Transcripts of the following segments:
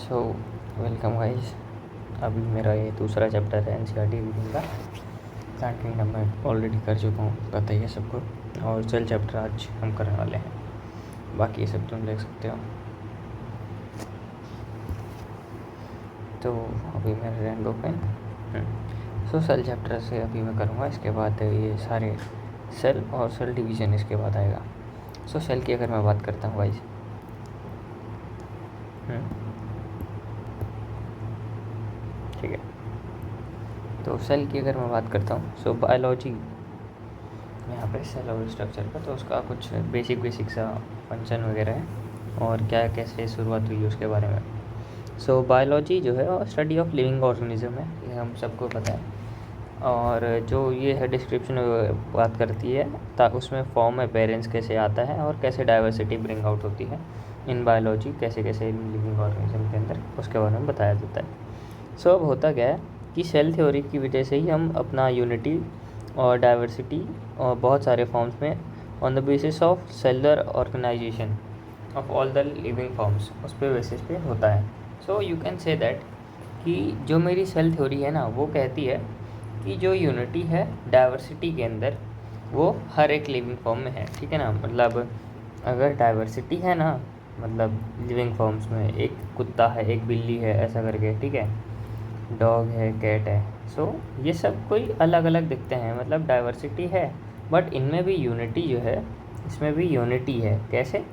So welcome guys. अभी मेरा ये दूसरा चैप्टर है एनसीईआरटी रीडिंग का। प्लांट किंगडम में ऑलरेडी कर चुका हूँ, पता ही है सबको। और सेल चैप्टर आज हम करने वाले हैं, बाकी ये सब तुम देख सकते हो। तो अभी मेरा रैंक ओपन। सो सेल चैप्टर से अभी मैं करूँगा, इसके बाद ये सारे सेल और सेल डिवीज़न इसके बाद आएगा। सो सेल की अगर मैं बात करता हूँ गाइस, ठीक है। तो सेल की अगर मैं बात करता हूँ, सो बायोलॉजी यहाँ पे सेल और स्ट्रक्चर का, तो उसका कुछ बेसिक सा फंक्शन वगैरह है और क्या कैसे शुरुआत हुई उसके बारे में। सो बायोलॉजी जो है स्टडी ऑफ लिविंग ऑर्गेनिज्म है, ये हम सबको पता है। और जो ये है डिस्क्रिप्शन बात करती है उसमें फॉर्म अपेरेंस कैसे आता है और कैसे डाइवर्सिटी ब्रिंग आउट होती है इन बायोलॉजी, कैसे कैसे इन लिविंग ऑर्गेनिज्म के अंदर, उसके बारे में बताया जाता है। सो अब होता क्या है कि सेल थ्योरी की वजह से ही हम अपना यूनिटी और डाइवर्सिटी और बहुत सारे फॉर्म्स में on the basis of cellular organisation of all the living forms, उस पे बेसिस पे होता है। So you can say that कि जो मेरी सेल थ्योरी है ना, वो कहती है कि जो यूनिटी है डाइवर्सिटी के अंदर, वो हर एक लिविंग फॉर्म में है, ठीक है ना। मतलब अगर डाइवर्सिटी है ना, मतलब लिविंग फॉर्म्स में एक कुत्ता है, एक बिल्ली है, ऐसा करके, ठीक है, डॉग है, कैट है। सो ये सब कोई अलग अलग दिखते हैं, मतलब डाइवर्सिटी है, बट इनमें भी यूनिटी जो है, इसमें भी यूनिटी है। कैसे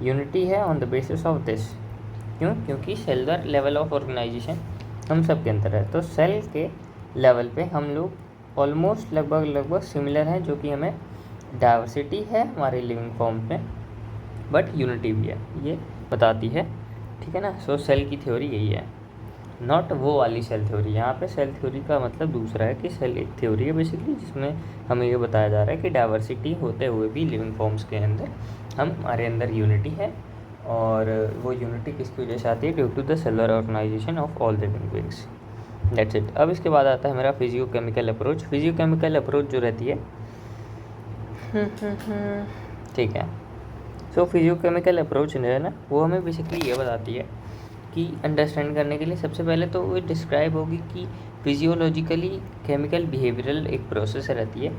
यूनिटी है? On the basis of this. क्योंकि सेलुलर लेवल ऑफ ऑर्गेनाइजेशन हम सब के अंदर है। तो सेल के लेवल पे हम लोग ऑलमोस्ट लगभग सिमिलर हैं, जो कि हमें डाइवर्सिटी है हमारे लिविंग फॉर्म में, बट यूनिटी भी है, ये बताती है, ठीक है ना। सो सेल की थ्योरी यही है, नॉट वो वाली सेल थ्योरी। यहाँ पे सेल थ्योरी का मतलब दूसरा है कि सेल एक थ्योरी है बेसिकली, जिसमें हमें ये बताया जा रहा है कि डाइवर्सिटी होते हुए भी लिविंग फॉर्म्स के अंदर हमारे अंदर यूनिटी है। और वो यूनिटी किसकी वजह से आती है? Due to the cellular organisation of all living beings. That's it. अब इसके बाद आता है मेरा फिजियो-केमिकल अप्रोच। फिजियो-केमिकल अप्रोच जो रहती है, ठीक है। सो फिजियो-केमिकल अप्रोच जो है ना, वो हमें बेसिकली ये बताती है कि अंडरस्टैंड करने के लिए सबसे पहले तो वो डिस्क्राइब होगी कि फिजियोलॉजिकली केमिकल बिहेवियरल एक प्रोसेस रहती है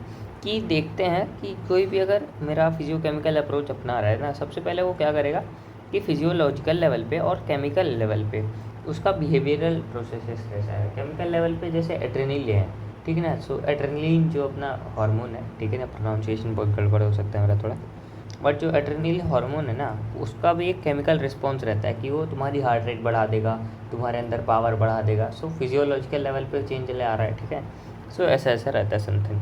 कि देखते हैं कि कोई भी अगर मेरा फिजियो-केमिकल अप्रोच अपना रहा है ना, सबसे पहले वो क्या करेगा कि फिजियोलॉजिकल लेवल पे और केमिकल लेवल पे उसका बिहेवियरल प्रोसेसेस कैसा है। केमिकल लेवल पे जैसे एड्रेनलिन है, ठीक है ना। सो एड्रेनलिन जो अपना हार्मोन है, ठीक है ना, प्रोनाउंसिएशन बहुत गड़बड़ हो सकता है मेरा थोड़ा, बट जो एड्रेनलिन हार्मोन है ना, उसका भी एक केमिकल रिस्पॉन्स रहता है कि वो तुम्हारी हार्ट रेट बढ़ा देगा, तुम्हारे अंदर पावर बढ़ा देगा। सो फिजियोलॉजिकल लेवल पे चेंज ले आ रहा है, ठीक है। सो ऐसा ऐसा रहता है समथिंग।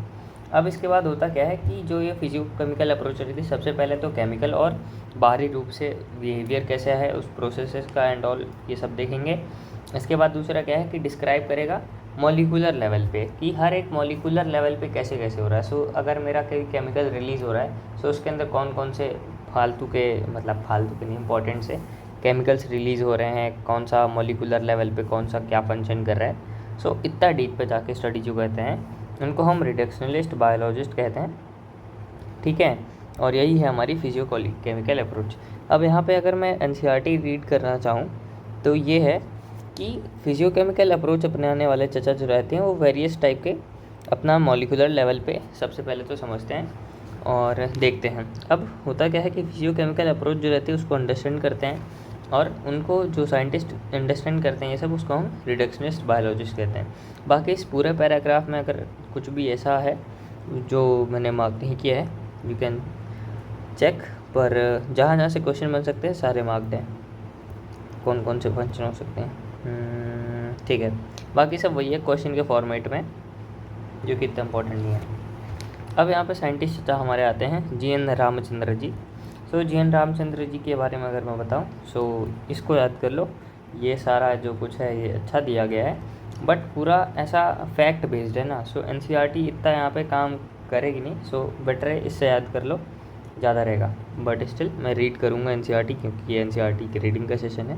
अब इसके बाद होता क्या है कि जो ये फिजियो केमिकल अप्रोच रही थी, सबसे पहले तो केमिकल और बाहरी रूप से बिहेवियर कैसा है उस प्रोसेसेस का एंड ऑल, ये सब देखेंगे। इसके बाद दूसरा क्या है कि डिस्क्राइब करेगा मॉलिकुलर लेवल पे कि हर एक मॉलिकुलर लेवल पे कैसे कैसे हो रहा है। सो अगर मेरा कोई केमिकल रिलीज़ हो रहा है, सो उसके अंदर कौन कौन से फालतू के नहीं, इंपॉर्टेंट से केमिकल्स रिलीज़ हो रहे हैं, कौन सा मॉलिकुलर लेवल पे कौन सा क्या फंक्शन कर रहा है। सो इतना डीप पे जाके स्टडी जो कहते हैं, उनको हम रिडक्शनलिस्ट बायोलॉजिस्ट कहते हैं, ठीक है। और यही है हमारी फिजियो-केमिकल अप्रोच। अब यहाँ पे अगर मैं एनसीईआरटी रीड करना चाहूँ तो ये है कि फिजियो-केमिकल अप्रोच अपनाने वाले चचा जो रहते हैं, वो वेरियस टाइप के अपना मॉलिकुलर लेवल पे सबसे पहले तो समझते हैं और देखते हैं। अब होता क्या है कि फिजियो-केमिकल अप्रोच जो रहती है उसको अंडरस्टैंड करते हैं, और उनको जो साइंटिस्ट अंडरस्टैंड करते हैं ये सब, उसको हम रिडक्शनिस्ट बायोलॉजिस्ट कहते हैं। बाकी इस पूरे पैराग्राफ में अगर कुछ भी ऐसा है जो मैंने मार्क नहीं किया है, यू कैन चेक, पर जहाँ जहाँ से क्वेश्चन बन सकते हैं सारे मार्क्ड हैं। कौन कौन से फंक्शन हो सकते हैं, ठीक है। बाकी सब वही है क्वेश्चन के फॉर्मेट में, जो कि इतना इम्पोर्टेंट नहीं है। अब यहाँ पे साइंटिस्ट हमारे आते हैं जी.एन. रामचंद्र जी। सो जी.एन. रामचंद्र जी के बारे में अगर मैं बताऊँ, सो इसको याद कर लो। ये सारा जो कुछ है ये अच्छा दिया गया है, बट पूरा ऐसा फैक्ट बेस्ड है ना। सो एनसीईआरटी इतना यहाँ पे काम करेगी नहीं, सो बेटर है इससे याद कर लो, ज़्यादा रहेगा। बट स्टिल मैं रीड करूँगा एनसीईआरटी, क्योंकि ये एनसीईआरटी की रीडिंग का सेशन है।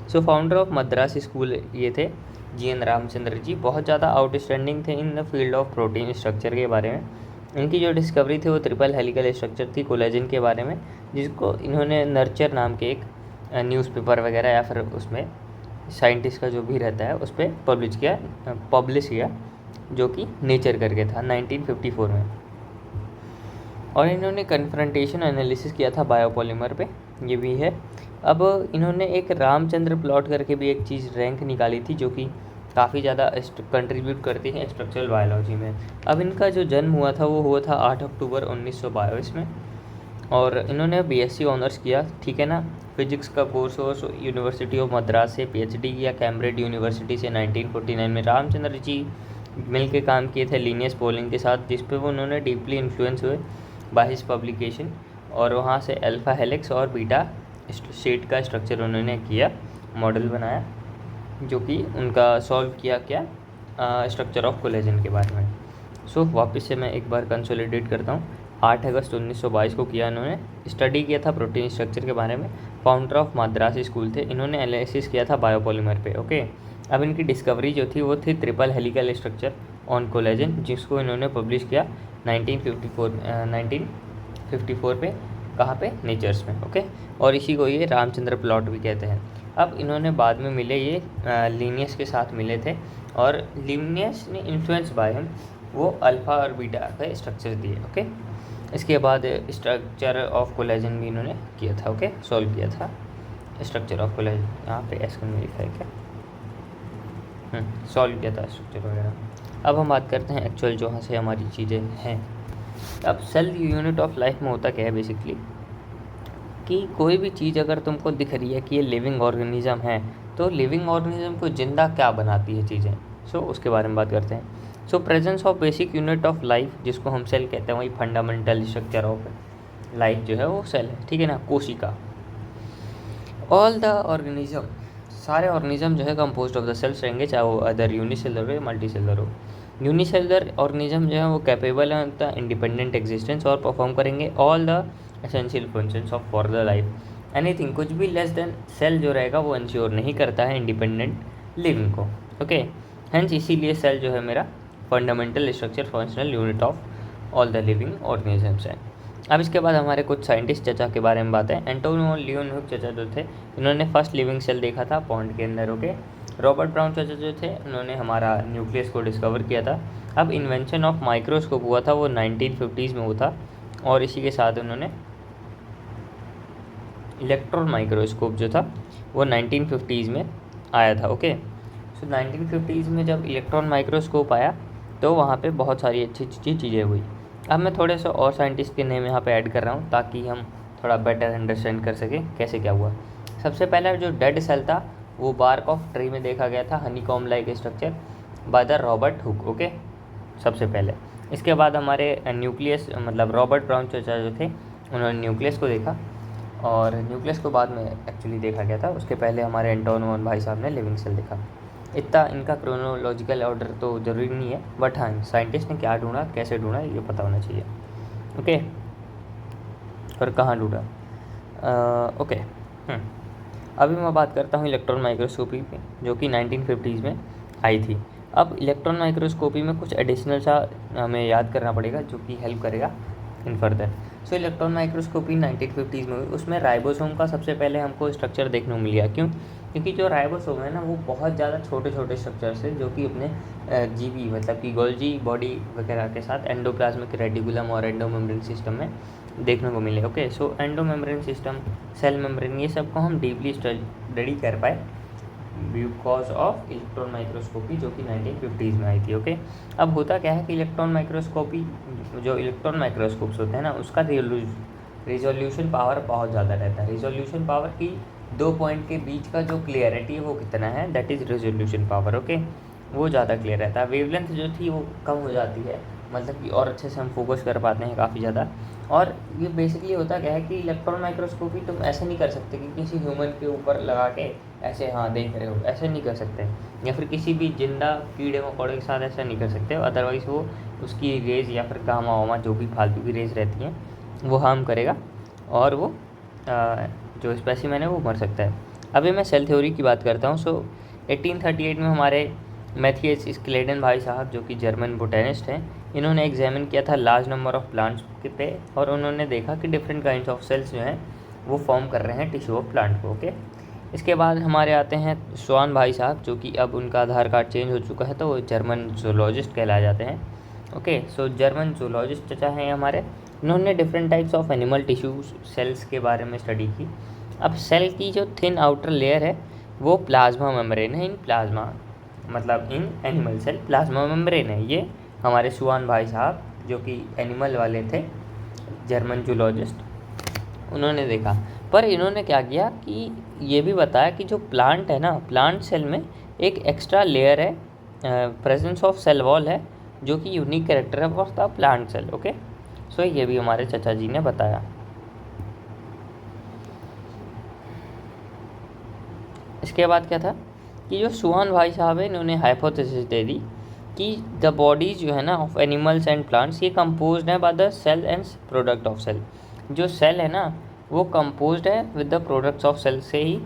सो फाउंडर ऑफ मद्रास स्कूल ये थे जी.एन. रामचंद्र जी। बहुत ज़्यादा आउटस्टैंडिंग थे in the field of protein structure के बारे में। इनकी जो डिस्कवरी थी वो ट्रिपल हेलिकल स्ट्रक्चर थी कोलेजन के बारे में, जिसको इन्होंने नर्चर नाम के एक न्यूज़पेपर वगैरह या फिर उसमें साइंटिस्ट का जो भी रहता है उस पर पब्लिश किया, जो कि नेचर करके था 1954 में। और इन्होंने कन्फ्रंटेशन एनालिसिस किया था बायोपॉलीमर पे, ये भी है। अब इन्होंने एक रामचंद्र प्लॉट करके भी एक चीज़ रैंक निकाली थी, जो कि काफ़ी ज़्यादा कंट्रीब्यूट करती है स्ट्रक्चरल बायोलॉजी में। अब इनका जो जन्म हुआ था वो हुआ था 8 अक्टूबर 1922 में, और इन्होंने बीएससी ऑनर्स किया, ठीक है ना। फिजिक्स का कोर्स यूनिवर्सिटी ऑफ मद्रास से, पीएचडी किया कैम्ब्रिज यूनिवर्सिटी से 1949 में। रामचंद्र जी मिल के काम किए थे लीनियस पोलिंग के साथ, जिस पे वो उन्होंने डीपली इन्फ्लुएंस हुए बाय हिज पब्लिकेशन, और वहाँ से अल्फ़ा हेलिक्स और बीटा शीट का स्ट्रक्चर उन्होंने किया, मॉडल बनाया, जो कि उनका सॉल्व किया क्या स्ट्रक्चर ऑफ कोलेजन के बारे में। सो वापस से मैं एक बार कंसोलिडेट करता हूँ। 8 अगस्त 1922 को किया इन्होंने, स्टडी किया था प्रोटीन स्ट्रक्चर के बारे में, फाउंडर ऑफ मद्रास स्कूल थे, इन्होंने एनालिसिस किया था बायोपॉलीमर पे, ओके। अब इनकी डिस्कवरी जो थी वो थी triple helical structure on collagen, जिसको इन्होंने पब्लिश किया 1954 पे, कहाँ पे, नेचर्स में, ओके। और इसी को ये रामचंद्र प्लॉट भी कहते हैं। अब इन्होंने बाद में मिले, ये लीनियस के साथ मिले थे, और लीनियस ने इन्फ्लुएंस बाय हिम वो अल्फ़ा और बीटा का स्ट्रक्चर दिए, ओके। इसके बाद स्ट्रक्चर ऑफ कोलेजन भी इन्होंने किया था, ओके, सॉल्व किया था स्ट्रक्चर ऑफ कोलेजन, यहाँ पे एस में लिखा है क्या, सॉल्व किया था स्ट्रक्चर वगैरह। अब हम बात करते हैं एक्चुअल जो यहाँ से हमारी चीज़ें हैं। अब सेल यूनिट ऑफ लाइफ में होता क्या है बेसिकली, कि कोई भी चीज़ अगर तुमको दिख रही है कि ये लिविंग ऑर्गेनिज्म है, तो लिविंग ऑर्गेनिज्म को ज़िंदा क्या बनाती है चीज़ें, सो उसके बारे में बात करते हैं। So presence of basic unit of life, जिसको हम सेल कहते हैं, वही फंडामेंटल स्ट्रक्चर ऑफ लाइफ जो है वो सेल है, ठीक है ना, कोशिका। ऑल द ऑर्गेनिज्म, सारे ऑर्गेनिज्म जो है कंपोज्ड ऑफ द सेल्स रहेंगे, चाहे वो अदर यूनिसेलर हो या मल्टीसेलर हो। यूनिसेलर ऑर्गेनिज्म जो है वो कैपेबल है द इंडिपेंडेंट एग्जिस्टेंस, और परफॉर्म करेंगे all the essential functions of for the life. Anything, कुछ भी लेस देन सेल जो रहेगा वो इंश्योर नहीं करता है इंडिपेंडेंट लिविंग को, ओके। हेंस इसीलिए सेल जो है मेरा fundamental structure functional unit of all the living organisms है। अब इसके बाद हमारे कुछ साइंटिस्ट चचा के बारे में बात है। एंटोनियो लियोनहुक चचा जो थे, इन्होंने फर्स्ट लिविंग सेल देखा था पॉन्ड के अंदर, ओके। रॉबर्ट ब्राउन चचा जो थे, उन्होंने हमारा न्यूक्लियस को डिस्कवर किया था। अब इन्वेंशन ऑफ माइक्रोस्कोप हुआ था, वो 1950s में हुआ था, और इसी के साथ उन्होंने इलेक्ट्रॉन माइक्रोस्कोप जो था वो 1950s में आया था, ओके। सो 1950s में जब इलेक्ट्रॉन माइक्रोस्कोप आया तो वहाँ पे बहुत सारी अच्छी अच्छी चीज़ें हुई। अब मैं थोड़े से और साइंटिस्ट के नेम यहाँ पे ऐड कर रहा हूँ, ताकि हम थोड़ा बेटर अंडरस्टैंड कर सकें कैसे क्या हुआ। सबसे पहला जो डेड सेल था वो बार्क ऑफ ट्री में देखा गया था, honeycomb like structure by the Robert Hooke, okay, सबसे पहले। इसके बाद हमारे न्यूक्लियस, मतलब रॉबर्ट ब्राउन चचा जो थे, उन्होंने न्यूक्लियस को देखा, और न्यूक्लियस को बाद में एक्चुअली देखा गया था, उसके पहले हमारे एंटोनियो भाई साहब ने लिविंग सेल देखा। इतना इनका क्रोनोलॉजिकल ऑर्डर तो ज़रूरी नहीं है, बट हाँ साइंटिस्ट ने क्या ढूंढा, कैसे ढूंढा, ये पता होना चाहिए, ओके, और कहाँ ढूंढा, ओके। अभी मैं बात करता हूँ इलेक्ट्रॉन माइक्रोस्कोपी पे, जो कि 1950s में आई थी। अब इलेक्ट्रॉन माइक्रोस्कोपी में कुछ एडिशनल सा हमें याद करना पड़ेगा, जो कि हेल्प करेगा in further. So electron microscopy 1950s में हुई, उसमें राइबोसोम का सबसे पहले हमको स्ट्रक्चर देखने को मिल गया। क्यों? क्योंकि जो राइबोसोम है ना, वो बहुत ज़्यादा छोटे छोटे स्ट्रक्चर्स है, जो कि अपने जीवी मतलब कि गोल्जी बॉडी वगैरह के साथ एंडोप्लाज्मिक रेटिकुलम और एंडोमेम्ब्रेन सिस्टम में देखने को मिले, ओके। सो एंडोमेम्ब्रेन सिस्टम, सेल मेम्ब्रेन, ये सब को हम डीपली स्टडी कर पाए बिकॉज ऑफ इलेक्ट्रॉन माइक्रोस्कोपी, जो कि 1950s में आई थी, ओके। अब होता क्या है कि इलेक्ट्रॉन माइक्रोस्कोपी, जो इलेक्ट्रॉन माइक्रोस्कोप्स होते हैं ना, उसका रिजोल्यूशन पावर बहुत ज़्यादा रहता है। रिजोल्यूशन पावर की 2 पॉइंट के बीच का जो क्लियरिटी है वो कितना है, that is resolution power, okay, वो ज़्यादा क्लियर रहता है। वेवलेंथ जो थी वो कम हो जाती है, मतलब कि और अच्छे से हम फोकस कर पाते हैं काफ़ी ज़्यादा। और ये बेसिकली होता क्या है कि इलेक्ट्रॉन माइक्रोस्कोपी तुम ऐसे नहीं कर सकते कि किसी ह्यूमन के ऊपर लगा के ऐसे हाँ देख रहे हो, ऐसे नहीं कर सकते, या फिर किसी भी जिंदा कीड़े मकोड़े के साथ ऐसा नहीं कर सकते, अदरवाइज़ वो उसकी रेज या फिर गामा वामा जो भी फालतू की रेज रहती हैं वो हार्म करेगा, और वो जो स्पेसिमेन है वो मर सकता है। अभी मैं सेल थ्योरी की बात करता हूँ। सो 1838 में हमारे मैथियस स्क्लेडन भाई साहब, जो कि जर्मन बोटेनिस्ट हैं, इन्होंने एग्जामिन किया था लार्ज नंबर ऑफ प्लांट्स पे, और उन्होंने देखा कि डिफरेंट काइंड्स ऑफ सेल्स जो हैं वो फॉर्म कर रहे हैं टिश्यू ऑफ प्लांट को, ओके। इसके बाद हमारे आते हैं स्वान भाई साहब, जो कि अब उनका आधार कार्ड चेंज हो चुका है, तो वो जर्मन जूलॉजिस्ट कहलाए जाते हैं। ओके, सो जर्मन जूलॉजिस्ट चचा हैं हमारे। इन्होंने different types of animal tissue cells के बारे में स्टडी की। अब सेल की जो थिन आउटर लेयर है वो प्लाज्मा मेम्ब्रेन है। इन प्लाज्मा मतलब in animal cell plasma membrane है। ये हमारे स्वान भाई साहब जो कि एनिमल वाले थे, जर्मन जूलॉजिस्ट, उन्होंने देखा। पर इन्होंने क्या किया कि ये भी बताया कि जो प्लांट है ना, प्लांट सेल में एक एक्स्ट्रा लेयर है, प्रेजेंस ऑफ सेल वॉल है, जो कि यूनिक कैरेक्टर है for the plant cell. Okay, so ये भी हमारे चाचा जी ने बताया। इसके बाद क्या था कि जो सुहान भाई साहब है, इन्होंने हाइपोथेसिस दे दी कि द बॉडीज जो है ना ऑफ एनिमल्स एंड प्लांट्स, ये कंपोज्ड है by the cell and product of cell. जो सेल है ना वो कंपोज्ड है with the products of cell से ही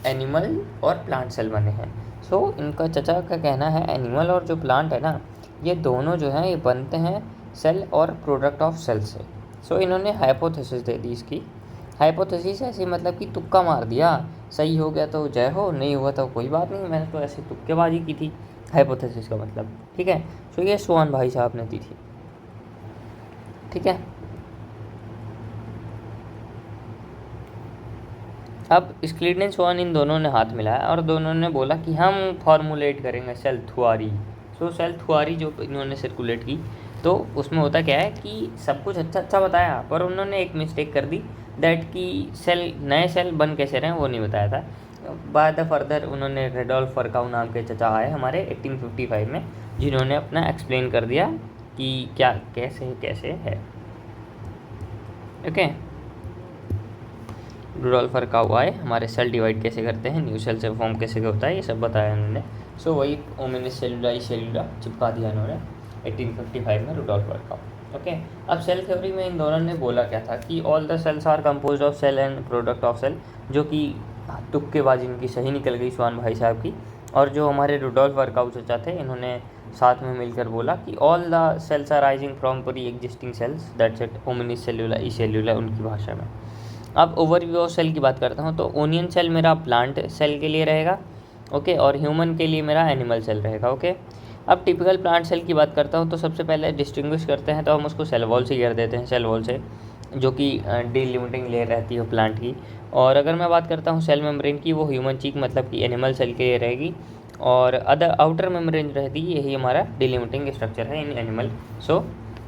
एनिमल और प्लांट सेल बने हैं। सो इनका चचा का कहना है एनिमल और जो प्लांट है ना, ये दोनों जो हैं ये बनते हैं सेल और प्रोडक्ट ऑफ सेल से। सो इन्होंने हाइपोथेसिस दे दी इसकी। हाइपोथेसिस ऐसे मतलब कि तुक्का मार दिया, सही हो गया तो जय हो, नहीं हुआ तो कोई बात नहीं, मैंने तो ऐसे तुक्केबाजी की थी। हाइपोथेसिस का मतलब, ठीक है। सो ये स्वान भाई साहब ने दी थी, ठीक है। अब स्क्लीड एंड स्वान इन दोनों ने हाथ मिलाया और दोनों ने बोला कि हम फॉर्मुलेट करेंगे सेल थ्योरी। सो सेल थ्योरी जो इन्होंने सर्कुलेट की, तो उसमें होता क्या है कि सब कुछ अच्छा अच्छा बताया, पर उन्होंने एक मिस्टेक कर दी दैट कि सेल, नए सेल बन कैसे रहे वो नहीं बताया था। बाद फर्दर उन्होंने रेडोल्फ फरकाउ नाम के चचा आए हमारे 1855 में, जिन्होंने अपना एक्सप्लेन कर दिया कि क्या कैसे कैसे है। ओके, रुडोल्फ फरकाउ आए, हमारे सेल डिवाइड कैसे करते हैं, न्यू सेल से फॉर्म कैसे होता है, ये सब बताया उन्होंने। सो वही ओमिनिस सेलुला सेलुला चिपका दिया उन्होंने 1855 में रुडोल्फ फरकाउ। ओके, अब सेल थ्योरी में इन दोनों ने बोला क्या था कि all the cells are composed of cell and product of cell, जो कि तुक्केबाजी इनकी सही निकल गई स्वान भाई साहब की। और जो हमारे रुडोल्फ फरकाउ चचा थे, इन्होंने साथ में मिलकर बोला कि all the cells are arising from pre existing cells, that's it, ओमिनिस सेलुला ई सेलुला उनकी भाषा में। अब ओवरव्यू ऑफ सेल की बात करता हूँ, तो ओनियन सेल मेरा प्लांट सेल के लिए रहेगा, ओके, और ह्यूमन के लिए मेरा एनिमल सेल रहेगा। ओके, अब टिपिकल प्लांट सेल की बात करता हूँ, तो सबसे पहले डिस्टिंग्विश करते हैं तो हम उसको सेल वॉल से कर देते हैं, सेल वॉल से, जो कि डिलिमिटिंग लेयर रहती है प्लांट की। और अगर मैं बात करता हूँ सेल मेम्ब्रेन की, वो ह्यूमन चीक मतलब कि एनिमल सेल के लिए रहेगी, और अदर आउटर मेम्ब्रेन रहती है, यही हमारा डिलिमिटिंग स्ट्रक्चर है इन एनिमल। सो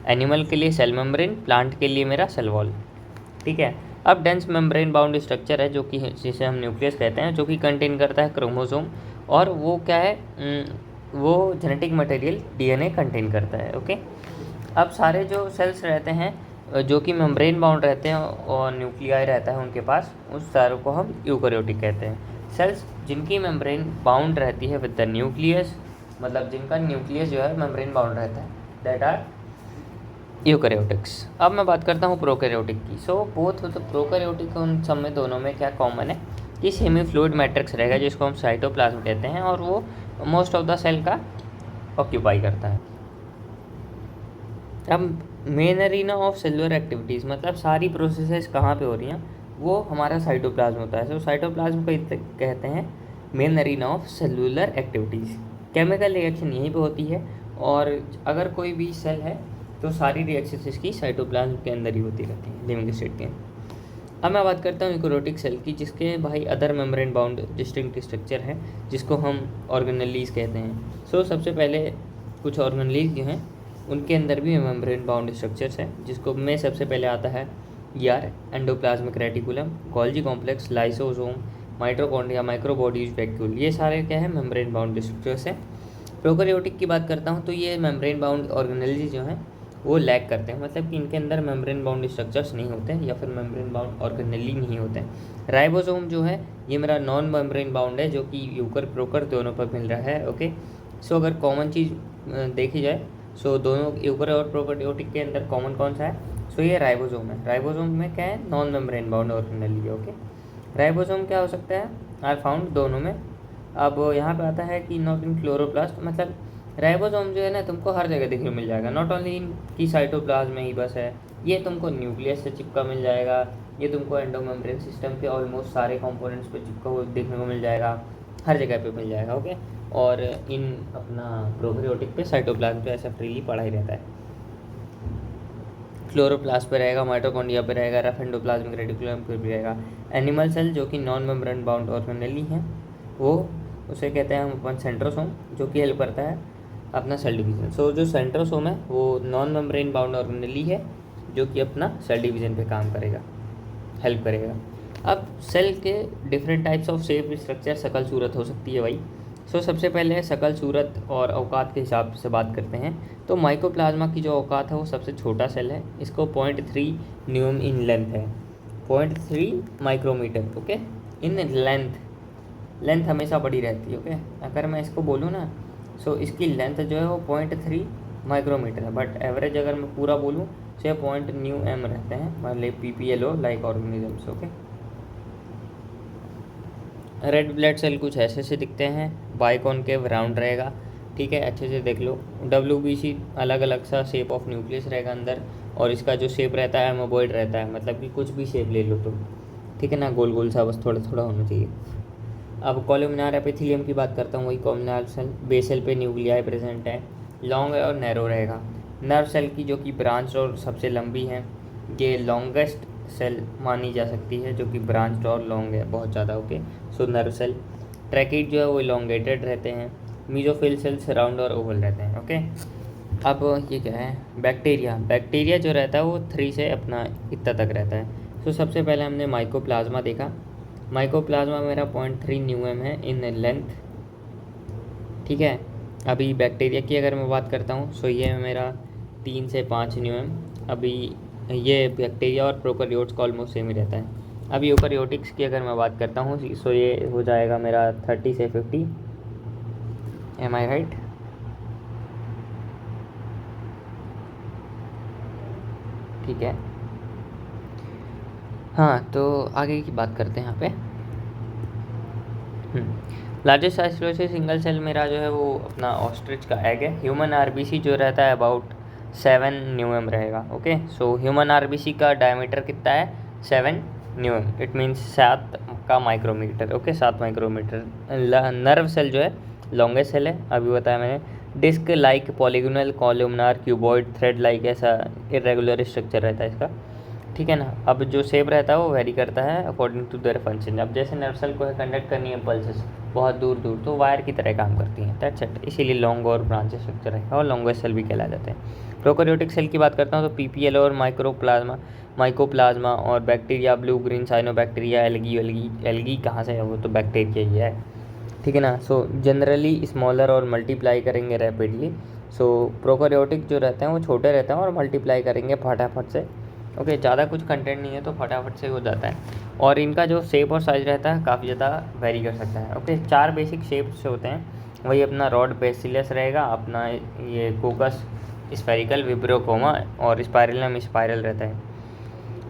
एनिमल के लिए सेल मेम्ब्रेन, प्लांट के लिए मेरा सेल वॉल, ठीक है। अब डेंस मेम्ब्रेन बाउंड स्ट्रक्चर है, जो कि जिसे हम न्यूक्लियस कहते हैं, जो कि कंटेन करता है क्रोमोसोम, और वो क्या है, वो जेनेटिक मटेरियल डीएनए कंटेन करता है। ओके, अब सारे जो सेल्स रहते हैं जो कि मेम्ब्रेन बाउंड रहते हैं और न्यूक्लियाई रहता है उनके पास, उस सारों को हम यूकैरियोटिक कहते हैं। सेल्स जिनकी मेम्ब्रेन बाउंड रहती है विद द न्यूक्लियस, मतलब जिनका न्यूक्लियस जो है मेम्ब्रेन बाउंड रहता है, दैट आर यूकैरियोटिक्स। अब मैं बात करता हूँ प्रोकैरियोटिक की। सो बोथ तो प्रोकैरियोटिक उन सब में दोनों में क्या कॉमन है कि सेमी फ्लूइड मैट्रिक्स रहेगा, जिसको हम साइटोप्लाज्म कहते हैं, और वो मोस्ट ऑफ द सेल का ऑक्यूपाई करता है। अब main arena of cellular activities, मतलब सारी प्रोसेसेस कहाँ पे हो रही हैं, वो हमारा साइटोप्लाज्म होता है। सो साइटोप्लाज्म को कहते हैं main arena of cellular activities. Chemical reaction यहीं पे होती है, और अगर कोई भी सेल है तो सारी रिएक्शंस इसकी साइटोप्लाज्म के अंदर ही होती रहती हैं, लिविंग स्टेट के। अब मैं बात करता हूँ यूकैरियोटिक सेल की, जिसके भाई other membrane bound distinct structure है, जिसको हम ऑर्गेनेलीज कहते हैं। सो सबसे पहले कुछ ऑर्गेनेलीज जो हैं उनके अंदर भी मेम्ब्रेन बाउंड स्ट्रक्चर्स हैं, जिसको में सबसे पहले आता है यार endoplasmic reticulum, Golgi complex, lysosome, mitochondria, microbodies, vacuole, ये सारे क्या है मेम्ब्रेन बाउंड स्ट्रक्चर्स हैं। प्रोकैरियोटिक की बात करता हूँ, तो ये मेम्ब्रेन बाउंड ऑर्गेनेलीज जो हैं वो लैक करते हैं, मतलब कि इनके अंदर मेम्ब्रेन बाउंड स्ट्रक्चर्स नहीं होते हैं, या फिर मेम्ब्रेन बाउंड ऑर्गेनेली नहीं होते हैं। राइबोसोम जो है ये मेरा नॉन मेम्ब्रेन बाउंड है, जो कि यूकर प्रोकर दोनों पर मिल रहा है। ओके, सो अगर कॉमन चीज़ देखी जाए, सो दोनों यूकर और प्रोकैरियोटिक के अंदर कॉमन कौन सा है, सो ये राइबोसोम है। राइबोसोम में क्या है, non membrane bound organelle. Okay, ribosome क्या हो सकता है, आर फाउंड दोनों में। अब यहाँ पे आता है कि नॉट इन क्लोरोप्लास्ट, मतलब राइबोसोम जो है ना तुमको हर जगह देखने मिल जाएगा, नॉट ओनली इन की साइटोप्लाज्म में ही बस है, ये तुमको न्यूक्लियस से चिपका मिल जाएगा, ये तुमको एंडोमेम्ब्रेन सिस्टम के ऑलमोस्ट सारे कंपोनेंट्स पे को देखने को मिल जाएगा, हर जगह पे मिल जाएगा। ओके, और इन अपना प्रोकैरियोटिक पे साइटोप्लाज्म पे ऐसा फ्रीली पड़ा ही रहता है। क्लोरोप्लास्ट पे रहेगा, माइटोकॉन्ड्रिया पे रहेगा, रफ एंडोप्लाज्मिक रेटिकुलम पे भी रहेगा। एनिमल सेल जो कि नॉन मेम्ब्रेन बाउंड ऑर्गेनेली हैं, वो उसे कहते हैं हम अपन सेंट्रोसोम, जो कि हेल्प करता है अपना सेल डिवीज़न। सो जो सेंट्रोसोम है वो नॉन मेम्ब्रेन बाउंड ऑर्गेनेली है, जो कि अपना सेल डिवीज़न पे काम करेगा, हेल्प करेगा। अब सेल के different types of shape structure, शकल सूरत हो सकती है भाई। सो सबसे पहले शकल सूरत और अवकात के हिसाब से बात करते हैं तो माइकोप्लाज्मा की जो अवकात है वो सबसे छोटा सेल है, इसको 0.3 न्यूम इन लेंथ है, 0.3 माइक्रोमीटर। ओके, इन लेंथ हमेशा बड़ी रहती है। ओके, अगर मैं इसको बोलूँ ना, सो इसकी लेंथ जो है वो 0.3 माइक्रोमीटर है, बट एवरेज अगर मैं पूरा बोलूँ तो 0.9 रहते हैं, मतलब PPLO like organisms. Okay, red blood cell कुछ ऐसे से दिखते हैं, बाइकॉनकेव राउंड रहेगा, ठीक है, अच्छे से देख लो। WBC अलग अलग सा शेप ऑफ न्यूक्लियस रहेगा अंदर, और इसका जो शेप रहता है एमोबॉइड रहता है, मतलब कि कुछ भी शेप ले लो तुम, ठीक है ना, गोल गोल सा बस थोड़ा थोड़ा होना चाहिए। अब कॉलमनार एपिथेलियम की बात करता हूँ, वही कॉलमनार सेल बेसल पे न्यूक्लियाई प्रेजेंट है, लॉन्ग और नैरो रहेगा। नर्व सेल की जो कि ब्रांच और सबसे लंबी है, ये लॉन्गेस्ट सेल मानी जा सकती है, जो कि ब्रांच और लॉन्ग है बहुत ज़्यादा। Okay, so nerve cell. Tracheid जो है वो इलोंगेटेड रहते हैं। मीजोफिल सेल्स राउंड और ओवल रहते हैं। ओके, अब ये क्या है, बैक्टीरिया जो रहता है वो 3 से अपना इतना तक रहता है। सो सबसे पहले हमने माइकोप्लाज्मा देखा, माइकोप्लाज्मा मेरा 0.3 न्यूएम है इन लेंथ, ठीक है। अभी बैक्टीरिया की अगर मैं बात करता हूँ, सो ये मेरा 3 से 5 न्यूएम। अभी ये बैक्टीरिया और प्रोकैरियोट्स का ऑलमोस्ट सेम ही रहता है। अभी यूकैरियोटिक्स की अगर मैं बात करता हूँ, सो ये हो जाएगा मेरा 30 से 50। एम आई राइट? ठीक है, हाँ, तो आगे की बात करते हैं यहाँ पे। लार्जेस्ट आइसोलेटेड सिंगल सेल मेरा जो है वो अपना ऑस्ट्रिच का एग है। ह्यूमन आरबीसी जो रहता है अबाउट 7 न्यूएम रहेगा। ओके, सो ह्यूमन आरबीसी का डायमीटर कितना है, 7 न्यूएम, इट मीन्स 7 का micrometre. Okay, 7 micrometre. Nerve cell जो है लॉन्गेस्ट सेल है, अभी बताया मैंने। Disc like polygonal columnar cuboid thread like ऐसा इरेगुलर स्ट्रक्चर रहता है इसका, ठीक है ना। अब जो शेप रहता है वो वेरी करता है अकॉर्डिंग टू देयर फंक्शन। अब जैसे नर्व सेल को कंडक्ट करनी है पल्सेस बहुत दूर दूर, तो वायर की तरह काम करती हैं, दैट्स इट, इसीलिए लॉन्ग और ब्रांच स्ट्रक्चर है, और लॉन्गेस्ट सेल भी कहला जाते हैं। प्रोकैरियोटिक सेल की बात करता हूँ तो PPL और माइकोप्लाज्मा और bacteria, blue green cyanobacteria, algae कहाँ से है, वो तो बैक्टीरिया ही है, ठीक है ना। सो जनरली स्मॉलर और मल्टीप्लाई करेंगे रैपिडली। सो प्रोकैरियोटिक जो रहते हैं वो छोटे रहते हैं और मल्टीप्लाई करेंगे फटाफट से। ओके, ज़्यादा कुछ कंटेंट नहीं है तो फटाफट से हो जाता है, और इनका जो शेप और साइज़ रहता है काफ़ी ज़्यादा वेरी कर सकता है। ओके, 4 बेसिक शेप्स होते हैं, वही अपना रॉड बेसिलस रहेगा, अपना ये कोकस स्फेरिकल, विब्रियोकोमा, और स्पाइरलम स्पाइरल रहता है।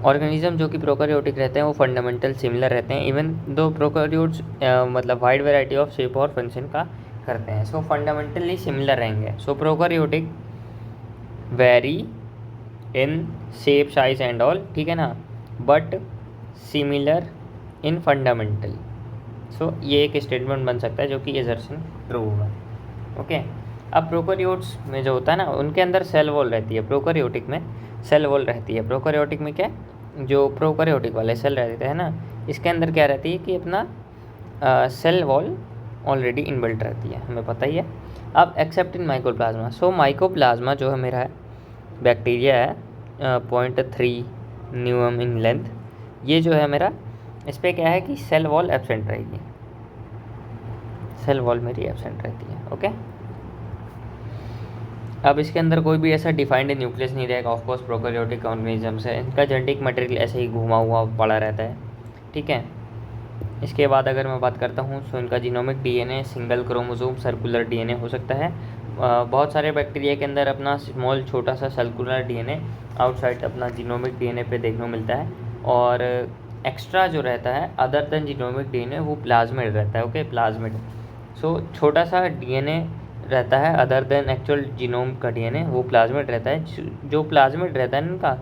ऑर्गेनिज्म जो कि प्रोकैरियोटिक रहते हैं वो फंडामेंटल सिमिलर रहते हैं, इवन दो प्रोकैरियोट्स मतलब वाइड वैरायटी ऑफ शेप और फंक्शन का करते हैं। सो फंडामेंटली सिमिलर रहेंगे। So prokaryotic vary in shape size and all, ठीक है ना, but similar in fundamental. So ये एक स्टेटमेंट बन सकता है जो कि एजर्शन ट्रू होगा। ओके, अब प्रोकैरियोट्स में जो होता है ना, उनके अंदर सेल वॉल रहती है, प्रोकैरियोटिक में सेल वॉल रहती है। प्रोकैरियोटिक में क्या, जो प्रोकैरियोटिक वाले सेल रहते हैं ना, इसके अंदर क्या रहती है कि अपना सेल वॉल ऑलरेडी इनबिल्ट रहती है, हमें पता ही है। अब एक्सेप्ट इन माइकोप्लाज्मा, सो माइकोप्लाज्मा जो है मेरा है बैक्टीरिया है, 0.3 न्यूएम इन लेंथ, ये जो है मेरा, इस पर क्या है कि सेल वॉल एब्सेंट रहेगी, सेल वॉल मेरी एब्सेंट रहती है। ओके, अब इसके अंदर कोई भी ऐसा डिफाइंड न्यूक्लियस नहीं रहेगा, ऑफकोर्स प्रोकैरियोटिक ऑर्गेनिजम्स है, इनका जेनेटिक मटेरियल ऐसे ही घुमा हुआ पड़ा रहता है, ठीक है। इसके बाद अगर मैं बात करता हूँ तो इनका genomic DNA single chromosome circular DNA हो सकता है। बहुत सारे बैक्टीरिया के अंदर अपना स्मॉल छोटा सा सर्कुलर DNA आउटसाइड अपना जीनोमिक DNA पे देखने को मिलता है, और एक्स्ट्रा जो रहता है अदर देन जीनोमिक DNA वो प्लाज्मिड रहता है। ओके, प्लाज्मिड, सो छोटा सा DNA रहता है अदर देन एक्चुअल जीनोम का DNA, वो प्लाज्मिड रहता है। जो प्लाज्मिड रहता है इनका,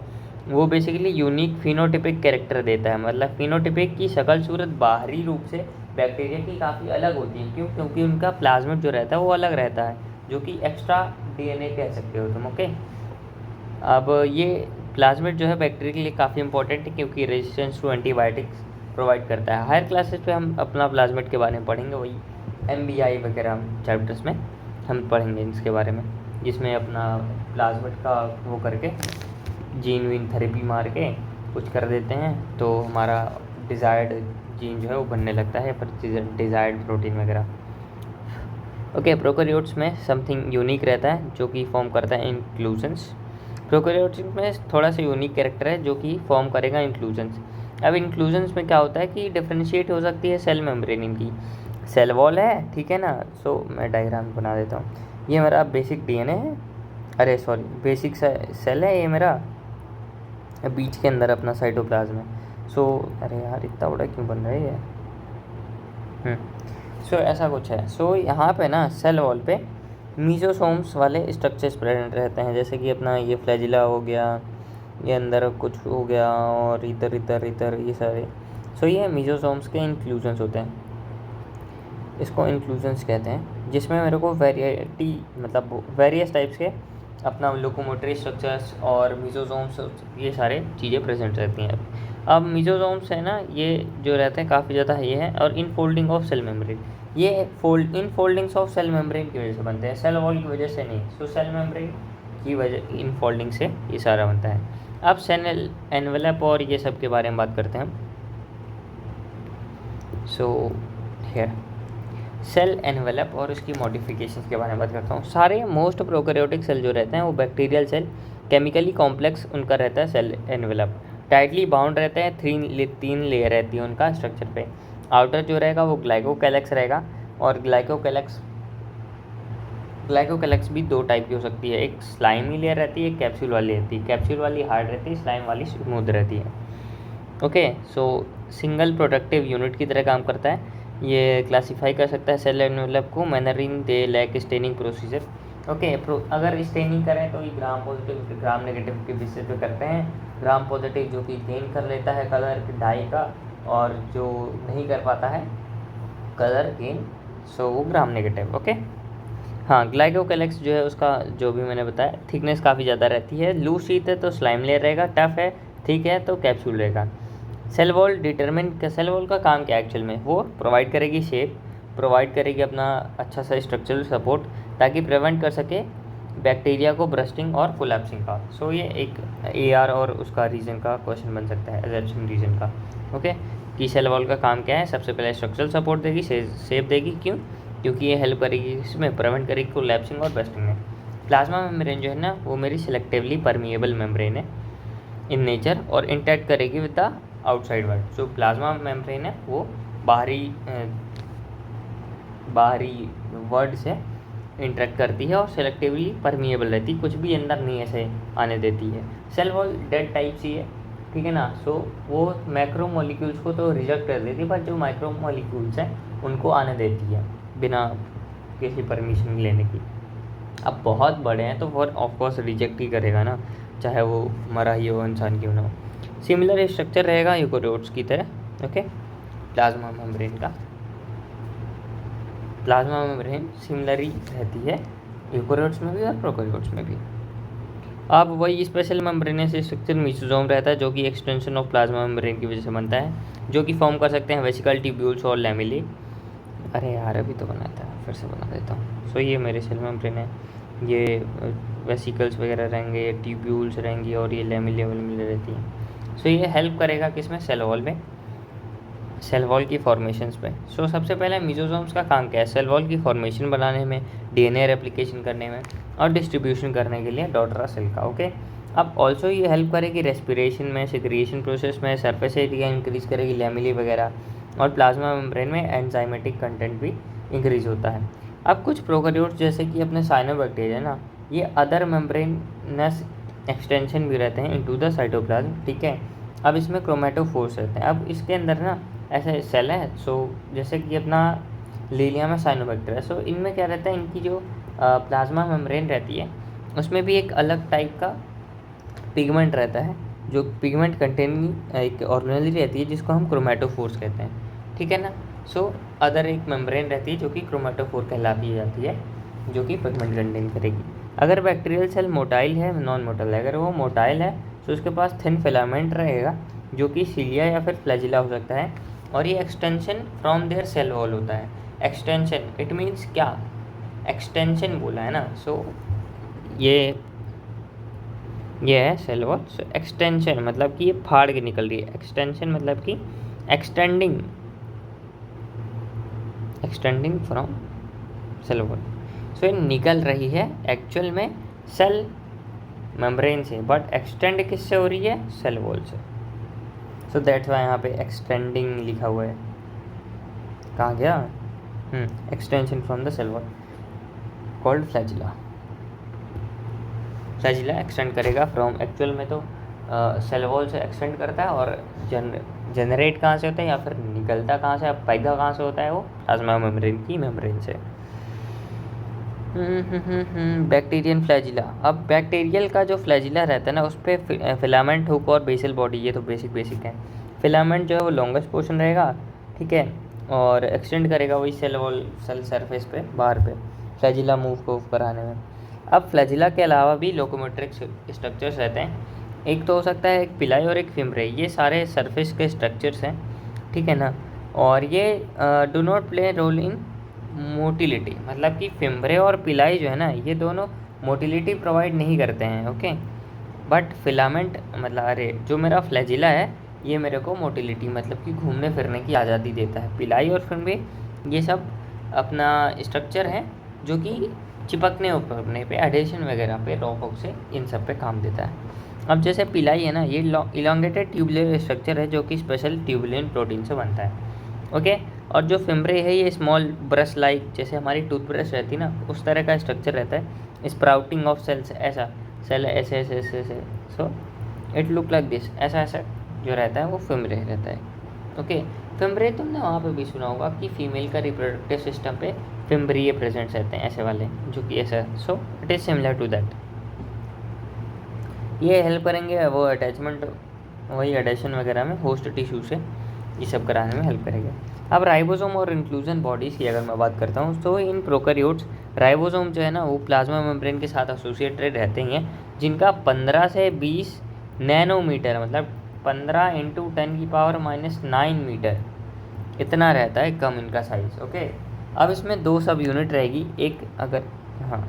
वो बेसिकली यूनिक फिनोटिपिक कैरेक्टर देता है। मतलब फिनोटिपिक की शक्ल सूरत बाहरी रूप से बैक्टीरिया की काफ़ी अलग होती है। क्यों? क्योंकि उनका प्लाज्मिड जो रहता है वो अलग रहता है, जो कि एक्स्ट्रा डीएनए कह सकते हो तुम। ओके, अब ये प्लाज्मिड जो है बैक्टीरिया के लिए काफ़ी इंपॉर्टेंट है, क्योंकि रेजिस्टेंस टू एंटीबायोटिक्स प्रोवाइड करता है। हायर क्लासेस पे हम अपना प्लाज्मिड के बारे में पढ़ेंगे, वही एमबीआई वगैरह चैप्टर्स में हम पढ़ेंगे इसके बारे में, जिसमें अपना प्लाज्मिड का वो करके जीन वीन थेरेपी मार के कुछ कर देते हैं तो हमारा डिज़ायर्ड जीन जो है वो बनने लगता है, पर डिज़ायर्ड प्रोटीन वगैरह। ओके, प्रोकैरियोट्स में समथिंग यूनिक रहता है जो कि फॉर्म करता है इंक्लूजन्स। प्रोकैरियोट्स में थोड़ा सा यूनिक कैरेक्टर है जो कि फॉर्म करेगा इंक्लूजन्स। अब इंक्लूजन्स में क्या होता है कि डिफ्रेंशिएट हो सकती है सेल मेम्ब्रेन इनकी। सेल वॉल है, ठीक है ना। सो मैं डायग्राम बना देता हूँ। ये मेरा बेसिक डीएनए है, अरे सॉरी बेसिक सेल है ये मेरा, बीच के अंदर अपना साइटोप्लाज्म है। सो अरे यार इतना बड़ा क्यों बन रहा है ये। सो ऐसा कुछ है। सो यहाँ पे ना सेल वॉल पे मीजोसोम्स वाले स्ट्रक्चर्स प्रेजेंट रहते हैं, जैसे कि अपना ये फ्लैजिला हो गया, ये अंदर कुछ हो गया, और इधर इधर इधर ये सारे। सो ये मीजोसोम्स के इंक्लूजन्स होते हैं, इसको इंक्लूजन्स कहते हैं, जिसमें मेरे को वेरिएटी मतलब वेरियस टाइप्स के अपना लोकोमोटरी स्ट्रक्चर्स और मीजोसोम्स ये सारे चीज़ें प्रेजेंट रहती हैं। अब मीजोसोम्स है ना, ये जो रहते हैं काफ़ी ज़्यादा ये है, और infolding of cell membrane, ये infoldings of cell membrane की वजह से बनते हैं, सेल वॉल की वजह से नहीं। सो सेल मेम्ब्रेन की वजह इन फोल्डिंग से ये सारा बनता है। अब सेल एनवेलप और ये सब के बारे में बात करते हैं हम। सो हियर सेल एनवेलप और उसकी मॉडिफिकेशंस के बारे में बात करता हूँ। सारे मोस्ट प्रोकैरियोटिक सेल जो रहते हैं वो बैक्टीरियल सेल, केमिकली कॉम्प्लेक्स उनका रहता है सेल एनवेलप, टाइटली बाउंड रहते हैं, तीन लेयर रहती है उनका स्ट्रक्चर पे। आउटर जो रहेगा वो ग्लाइकोकैलेक्स रहेगा, और ग्लाइकोकैलेक्स भी दो टाइप की हो सकती है, एक स्लाइमी लेयर रहती है, एक कैप्सूल वाली रहती है। कैप्सूल वाली हार्ड रहती है, स्लाइम वाली स्मूथ रहती है। ओके, सो सिंगल प्रोडक्टिव यूनिट की तरह काम करता है। ये क्लासीफाई कर सकता है सेल एनवेलप को मैनरिंग दे लैक स्टेनिंग प्रोसीजर। ओके, अगर स्टेनिंग करें तो ये ग्राम पॉजिटिव ग्राम नेगेटिव के बेसिस पे करते हैं। ग्राम पॉजिटिव जो कि गेन कर लेता है कलर डाई का, और जो नहीं कर पाता है कलर गेन, सो वो ग्राम नेगेटिव। ओके, हाँ, ग्लाइकोकैलेक्स जो है उसका जो भी मैंने बताया थिकनेस काफ़ी ज़्यादा रहती है। लूज शीट है तो स्लाइम लेयर रहेगा, टफ है ठीक है तो कैप्सूल रहेगा। सेल वॉल सेल वॉल का काम क्या है एक्चुअल में, वो प्रोवाइड करेगी शेप, प्रोवाइड करेगी अपना अच्छा सा स्ट्रक्चरल सपोर्ट, ताकि प्रिवेंट कर सके बैक्टीरिया को ब्रस्टिंग और कोलैप्सिंग का। सो ये एक AR और उसका रीजन का क्वेश्चन बन सकता है, एजम्पशन रीजन का। ओके, कि सेल वॉल का काम क्या है, सबसे पहले स्ट्रक्चरल सपोर्ट देगी, शेप देगी। क्यों? क्योंकि ये हेल्प करेगी इसमें प्रिवेंट करेगी कोलैप्सिंग और ब्रस्टिंग में। प्लाज्मा मेम्ब्रेन जो है ना वो मेरी सिलेक्टिवली परमिएबल मेम्ब्रेन है इन नेचर, और इंटैक्ट करेगी विद द आउटसाइड वर्ल्ड। जो प्लाज्मा मेम्ब्रेन है वो बाहरी वर्ल्ड से इंटरेक्ट करती है और सेलेक्टिवली परमिएबल रहती है, कुछ भी अंदर नहीं ऐसे आने देती है। सेल वॉल डेड टाइप सी है, ठीक है ना। सो वो मैक्रो मॉलिक्यूल्स को तो रिजेक्ट कर देती है, पर जो माइक्रो मॉलिक्यूल्स हैं उनको आने देती है बिना किसी परमिशन लेने की। अब बहुत बड़े हैं तो वो ऑफकोर्स रिजेक्ट ही करेगा ना, चाहे वो मरा ही हो, इंसान क्यों ना हो। सिमिलर स्ट्रक्चर रहेगा यूकेरियोट्स की तरह। ओके, प्लाज्मा मेम्ब्रेन का प्लाज्मा मेम्ब्रेन सिमिलर ही रहती है यूकेरियोट्स में भी और प्रोकैरियोट्स में भी। अब वही स्पेशल मेम्ब्रेनस स्ट्रक्चर मीसोसोम रहता है, जो कि एक्सटेंशन ऑफ प्लाज्मा मेम्ब्रेन की वजह से बनता है, जो कि फॉर्म कर सकते हैं वेसिकल ट्यूब्यूल्स और लैमेले। अरे यार अभी तो बनाया था, फिर से बना देता हूँ। सो ये मेरे सेल मेम्ब्रेन है, ये वेसिकल्स वगैरह रहेंगे, ट्यूब्यूल्स रहेंगी, और ये लैमेले रहती हैं। सो ये हेल्प करेगा किसमें, सेल वॉल में, सेल वॉल की फॉर्मेशंस पे। सो सबसे पहले मीजोसोम्स का काम क्या है, सेल वॉल की फॉर्मेशन बनाने में, डीएनए रेप्लिकेशन करने में, और डिस्ट्रीब्यूशन करने के लिए डॉटर सेल का। ओके, अब ऑल्सो ये हेल्प करेगी रेस्पिरेशन में, सिक्रिएशन प्रोसेस में, सरफेस एरिया इंक्रीज करेगी लैमेले वगैरह, और प्लाज्मा मेम्ब्रेन में एंजाइमेटिक कंटेंट भी इंक्रीज होता है। अब कुछ प्रोकैरियोट्स जैसे कि अपने साइनोबैक्टीरिया ना, ये अदर मेम्ब्रेनस एक्सटेंशन भी रहते हैं इनटू द साइटोप्लाज्म, ठीक है। अब इसमें क्रोमेटोफोर्स रहते हैं। अब इसके अंदर ना ऐसे सेल है, सो जैसे कि अपना लीलिया में साइनोबैक्टीरिया, सो इनमें क्या रहता है, इनकी जो प्लाज्मा मेम्ब्रेन रहती है उसमें भी एक अलग टाइप का पिगमेंट रहता है, जो पिगमेंट कंटेनिंग एक ऑर्गेनेल रहती है जिसको हम क्रोमेटोफोर्स कहते हैं, ठीक है ना। सो अदर एक मेम्ब्रेन रहती है जो कि क्रोमेटोफोर कहलाती जाती है, जो कि पिगमेंट कंटेन करेगी। अगर बैक्टीरियल सेल मोटाइल है, नॉन मोटाइल है, अगर वो मोटाइल है तो उसके पास थिन फिलामेंट रहेगा जो कि सीलिया या फिर फ्लैजिला हो सकता है, और ये extension from their cell wall होता है। एक्सटेंशन इट मीन्स क्या, एक्सटेंशन बोला है ना, सो ये है सेल वॉल। सो एक्सटेंशन मतलब कि ये फाड़ के निकल रही है, एक्सटेंशन मतलब कि एक्सटेंडिंग फ्रॉम सेल वॉल। सो ये निकल रही है एक्चुअल में सेल मेम्ब्रेन से, बट एक्सटेंड किससे हो रही है, सेल वॉल से। सो दैट्स वाई यहाँ पे एक्सटेंडिंग लिखा हुआ है। कहाँ गया, extension from the cell wall called flagella. Flagella extend करेगा फ्रॉम, एक्चुअल में तो सेल वॉल से एक्सटेंड करता है, और जनरेट कहाँ से होता है या फिर निकलता कहाँ से, पैदा कहाँ से होता है, वो प्लाज्मा मेम्ब्रेन की मेम्ब्रेन से। Bactrian flagella. अब बैक्टीरियल का जो फ्लैजिला रहता है ना, उस पर फिलामेंट हुक और बेसल बॉडी, ये तो बेसिक है। फिलामेंट जो है वो लॉन्गेस्ट पोर्शन रहेगा, ठीक है, और एक्सटेंड करेगा वही सेल वॉल, सेल सरफेस पे, बाहर पे, फ्लैजिला मूव कराने में। अब फ्लैजिला के अलावा भी लोकोमोट्रिक स्ट्रक्चर्स रहते हैं, एक तो हो सकता है एक पिलाई और एक फिम्ब्रे, ये सारे सरफेस के स्ट्रक्चर्स हैं, ठीक है ना। और ये do not play role in motility, मतलब कि फिम्ब्रे और पिलाई जो है ना, ये दोनों मोटिलिटी प्रोवाइड नहीं करते हैं, ओके। बट फिलामेंट मतलब अरे जो मेरा फ्लैजिला है ये मेरे को मोटिलिटी मतलब कि घूमने फिरने की आज़ादी देता है। पिलाई और फिम्ब्रे ये सब अपना स्ट्रक्चर है जो कि चिपकने उपकने पे, एडेशन वगैरह पे, रॉक से इन सब पे काम देता है। अब जैसे पिलाई है ना, ये इलांगेटेड ट्यूबुलर स्ट्रक्चर है जो कि स्पेशल ट्यूबुलिन प्रोटीन से बनता है, ओके। और जो फिम्ब्रे है ये स्मॉल ब्रश लाइक, जैसे हमारी टूथब्रश रहती है ना, उस तरह का स्ट्रक्चर रहता है। स्प्राउटिंग ऑफ सेल्स, ऐसा सेल ऐसे ऐसे ऐसे ऐसे, so it look like this, ऐसा ऐसा जो रहता है वो फिम्ब्रे रहता है, ओके। फिम्ब्रे तुमने वहाँ पे भी सुना होगा कि फीमेल का रिप्रोडक्टिव सिस्टम पे फिम्ब्रिये प्रेजेंट रहते हैं, ऐसे वाले जो कि ऐसा, so it is similar to that. ये हेल्प करेंगे वो अटैचमेंट, वही एडेशन वगैरह में होस्ट टिश्यू से, ये सब कराने में हेल्प करेगा। अब राइबोसोम और इंक्लूजन बॉडीज़ की अगर मैं बात करता हूँ तो इन प्रोकैरियोट्स राइबोसोम जो है ना वो प्लाज्मा मेम्ब्रेन के साथ एसोसिएटेड रहते हैं, जिनका 15 से 20 नैनोमीटर मतलब 15 × 10⁻⁹ मीटर इतना रहता है कम इनका साइज़, ओके। अब इसमें 2 सब यूनिट रहेगी, एक अगर हाँ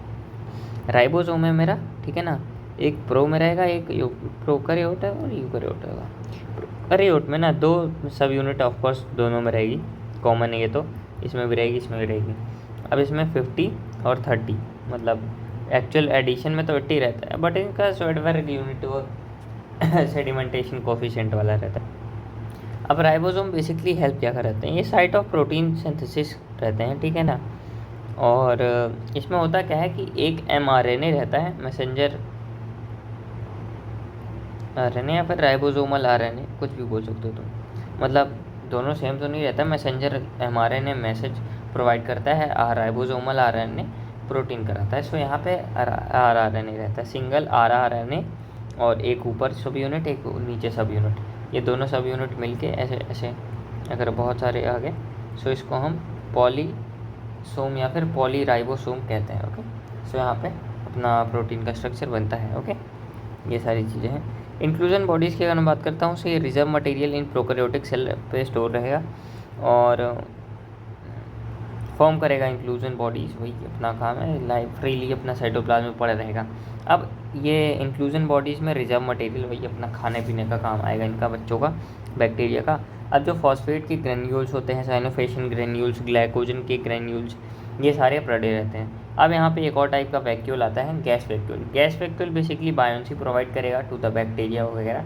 राइबोसोम है मेरा, ठीक है ना, एक प्रो में रहेगा, एक प्रोकैरियोट है और यूकैरियोट होगा। प्रोकैरियोट में ना 2 सब यूनिट ऑफकोर्स दोनों में रहेगी, कॉमन है ये तो, इसमें भी रहेगी इसमें भी रहेगी। अब इसमें 50 और 30 मतलब एक्चुअल एडिशन में तो 80 रहता है, बट इनका स्वेडवर्ग यूनिट वो सेडिमेंटेशन कोफिशिएंट वाला रहता है। अब राइबोसोम बेसिकली हेल्प क्या करते हैं, ये साइट ऑफ प्रोटीन सिंथेसिस रहते हैं, ठीक है ना। और इसमें होता क्या है कि एक mRNA रहता है, मैसेंजर आरएनए या फिर राइबोसोमल आरएनए, कुछ भी बोल सकते हो तुम, मतलब दोनों सेम तो नहीं रहता। मैसेंजर mRNA मैसेज प्रोवाइड करता है, राइबोसोमल आरएनए प्रोटीन कराता है। सो यहाँ पे rRNA रहता है, सिंगल rRNA, और एक ऊपर सब यूनिट एक नीचे सब यूनिट, ये दोनों सब यूनिट मिलके ऐसे ऐसे अगर बहुत सारे आ गए सो इसको हम पॉलीसोम या फिर पॉलीराइबोसोम कहते हैं, ओके। सो यहाँ पे अपना प्रोटीन का स्ट्रक्चर बनता है, ओके। ये सारी चीज़ें हैं। इंक्लूजन बॉडीज़ की अगर मैं बात करता हूँ, सो ये reserve material in prokaryotic cell पे स्टोर रहेगा और फॉर्म करेगा इंक्लूजन बॉडीज़, वही अपना काम है, लाइफ फ्रीली अपना साइटोप्लाज्म में पड़ा रहेगा। अब ये इंक्लूजन बॉडीज़ में रिजर्व मटेरियल वही अपना खाने पीने का काम आएगा इनका, बच्चों का, बैक्टीरिया का। अब जो फॉस्फेट के ग्रेन्यूल्स होते हैं, साइनोफेशियन ग्रेन्यूल्स, ग्लाइकोजन के ग्रेन्यूल्स, ये सारे पड़े रहते हैं। अब यहाँ पे एक और टाइप का वैक्यूल आता है, gas vacuole. Gas vacuole basically buoyancy provide करेगा टू द बैक्टीरिया वगैरह,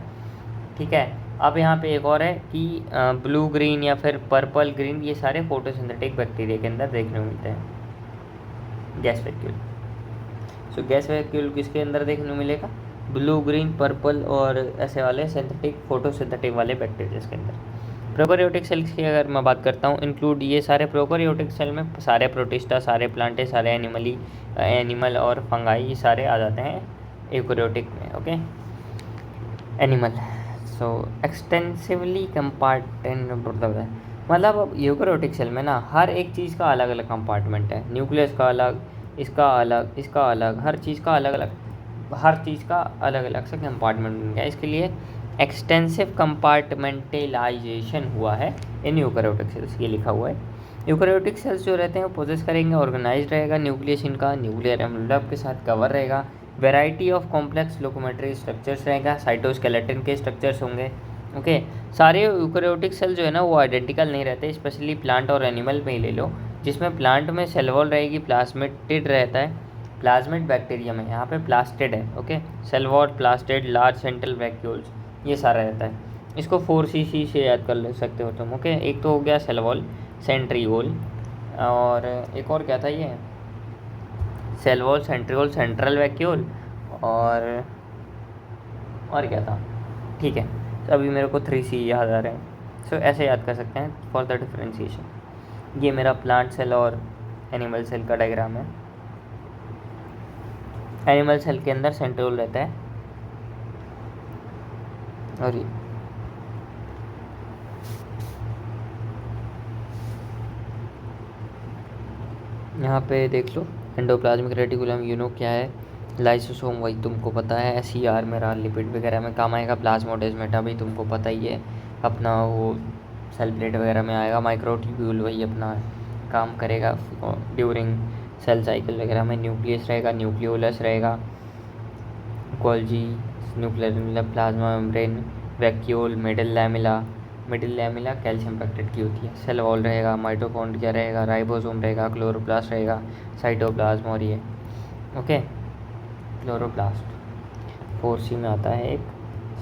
ठीक है। अब यहाँ पे एक और है कि ब्लू ग्रीन या फिर पर्पल ग्रीन, ये सारे फोटोसिंथेटिक बैक्टीरिया के अंदर देखने को मिलते हैं, गैस वैक्यूल। सो गैस वैक्यूल किसके अंदर देखने को मिलेगा, ब्लू ग्रीन पर्पल और ऐसे वाले सिंथेटिक फोटोसिंथेटिक वाले बैक्टीरिया के अंदर। प्रोकैरियोटिक सेल्स की अगर मैं बात करता हूँ, इंक्लूड ये सारे प्रोकैरियोटिक सेल में सारे प्रोटिस्टा, सारे प्लांटे, सारे एनिमल और फंगाई, ये सारे आ जाते हैं यूकैरियोटिक में, ओके। एनिमल। सो एक्सटेंसिवली कंपार्टमेंट मतलब अब यूकैरियोटिक सेल में ना हर एक चीज़ का अलग अलग कंपार्टमेंट है, न्यूक्लियस का अलग, इसका अलग, इसका अलग, हर चीज़ का अलग अलग, हर चीज़ का अलग अलग सा कंपार्टमेंट बन गया। इसके लिए एक्सटेंसिव कंपार्टमेंटलाइजेशन हुआ है इन यूकैरियोटिक सेल्स, ये लिखा हुआ है। यूकैरियोटिक सेल्स जो रहते हैं वो पोजेस करेंगे ऑर्गेनाइज्ड रहेगा, न्यूक्लियस इनका न्यूक्लियर एनवेलप के साथ कवर रहेगा, वैरायटी ऑफ कॉम्प्लेक्स लोकोमेट्री स्ट्रक्चर्स रहेगा, साइटोस्केलेटन के स्ट्रक्चर्स होंगे। ओके, सारे यूकैरियोटिक सेल जो है ना वो आइडेंटिकल नहीं रहते, स्पेशली प्लांट और एनिमल में ही ले लो, जिसमें प्लांट में सेल वॉल रहेगी, प्लाज्मिड रहता है, प्लाज्मिड बैक्टीरिया में यहाँ पे प्लास्टिड है। Okay, cell wall, plastid, large central vacuoles, ये सारा रहता है। इसको 4cc से याद कर ले सकते हो तुम। ओके, एक तो हो गया सेल वॉल, सेंट्रीओल, और एक और क्या था ये, cell wall, centriole, central vacuole, और क्या था, ठीक है। तो अभी मेरे को 3C याद आ रहे हैं। सो ऐसे याद कर सकते हैं फॉर द डिफ्रेंशिएशन। ये मेरा प्लांट सेल और एनिमल सेल का डायग्राम है। एनिमल सेल के अंदर सेंट्रियोल रहता है, और यहाँ पे देख लो एंडोप्लाज्मिक रेटिकुलम, यूनो क्या है, लाइसोसोम वही तुमको पता है, SCR मेरा लिपिड वगैरह में काम आएगा, प्लाज्मोडेस्माटा भी तुमको पता ही है अपना, वो सेल प्लेट वगैरह में आएगा, माइक्रोट्यूब्यूल वही अपना काम करेगा ड्यूरिंग सेल साइकिल वगैरह में, न्यूक्लियस रहेगा, न्यूक्लियोलस रहेगा, Golgi, nuclear plasma membrane, vacuole, middle lamella calcium pectate की होती है, सेल वॉल रहेगा, माइटोकॉन्ड्रिया रहेगा, राइबोसोम रहेगा, क्लोरोप्लास्ट रहेगा, साइटोप्लाज्म, और ये ओके क्लोरोप्लास्ट। 4C में आता है एक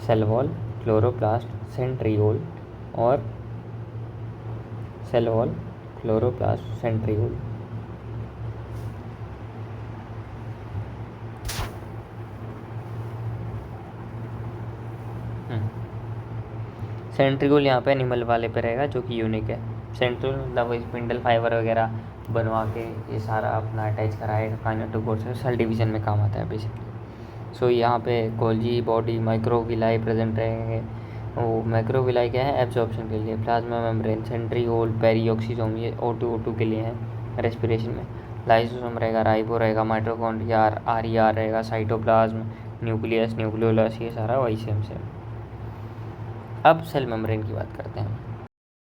सेल वॉल, क्लोरोप्लास्ट, सेंट्रियोल, और cell wall, chloroplast, centriole. Centriole यहाँ पे एनिमल वाले पे रहेगा जो कि यूनिक है। सेंट्रियोल मतलब स्पिंडल फाइबर वगैरह बनवा के ये सारा अपना अटैच कराएगा काइनेटोकोर से, सेल डिवीजन में काम आता है बेसिकली। सो यहाँ पे गोल्जी बॉडी माइक्रोविलाई प्रेजेंट रहेंगे। वो माइक्रोविलाई क्या है, एब्जॉर्प्शन के लिए, प्लाज्मा मेम्ब्रेन, सेंट्रियोल, पेरीऑक्सीसोम ये O2 के लिए हैं रेस्पिरेशन में, लाइसोसोम रहेगा, राइबो रहेगा, माइटोकॉन्ड्रिया, RER रहेगा, साइटोप्लाज्म, न्यूक्लियस, न्यूक्लियोलस, ये सारा वही सेम। अब सेल मेम्ब्रेन की बात करते हैं।